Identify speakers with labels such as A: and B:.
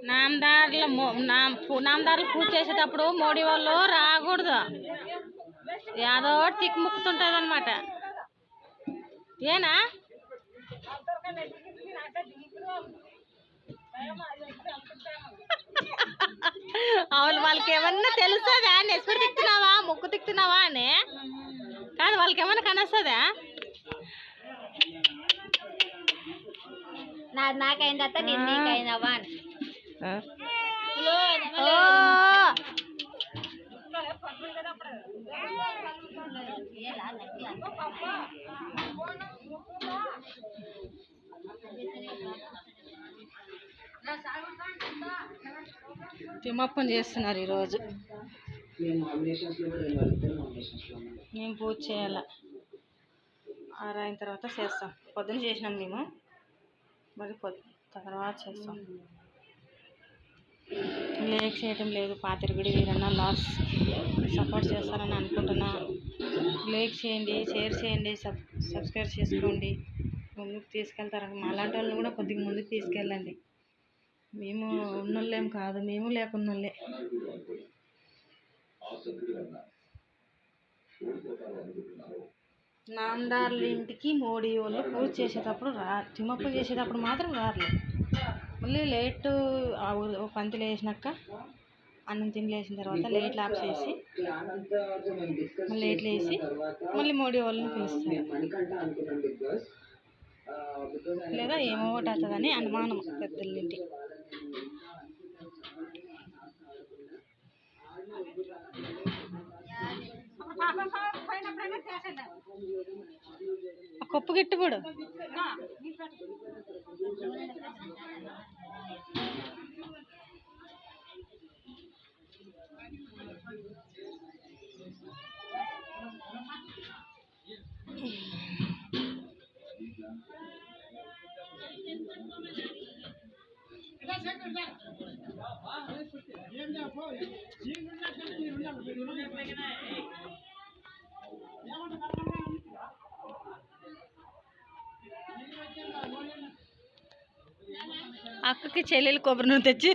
A: నామదారులు పూజ చేసేటప్పుడు మోడీ వాళ్ళు రాకూడదు, ఏదో తిక్కుముక్కుతుంటుంది అనమాట. ఏనా అవును, వాళ్ళకి ఏమన్నా తెలుస్తుందా? నెసురు తిక్కుతున్నావా, ముక్కు తిక్కుతున్నావా అని కాదు, వాళ్ళకి ఏమన్నా కనొస్తుందా?
B: నాకైంది అత్త, నేను నీకైందవా అని.
A: తిమ్మప్పని చేస్తున్నారు ఈరోజు. మేము పూజ చేయాల, ఆరైన తర్వాత చేస్తాం. పొద్దున చేసినాం మేము, మరి తర్వాత చేస్తాం. లేక్ చేయటం లేదు, పాతిరుగుడి వీరన్న లాస్ సపోర్ట్ చేస్తారని అనుకుంటున్నా. లైక్ చేయండి, షేర్ చేయండి, సబ్స్క్రైబ్ చేసుకోండి. ముందుకు తీసుకెళ్తారని, మాలాంటి వాళ్ళని కూడా కొద్దిగా ముందుకు తీసుకెళ్ళండి. మేము ఉన్నోళ్ళేం కాదు, మేము లేకున్నోళ్ళే. నామదారుల ఇంటికి మోడీ వాళ్ళు పూజ చేసేటప్పుడు తిమ్మప్ప చేసేటప్పుడు మాత్రం రారు. మళ్ళీ లేట్ పంతులు వేసినాక అన్నం తిని లేచిన తర్వాత లైట్లు ఆఫ్ చేసి మళ్ళీ లైట్లు వేసి మళ్ళీ మోడీ వాళ్ళని పిలుస్తారు. లేదా ఏమో ఒకటి అవుతుందని అనుమానం పెద్దలింటి. కొప్పు గిట్టుబడు అక్కకి చెల్లెలు కొబ్బరి నూనె తెచ్చి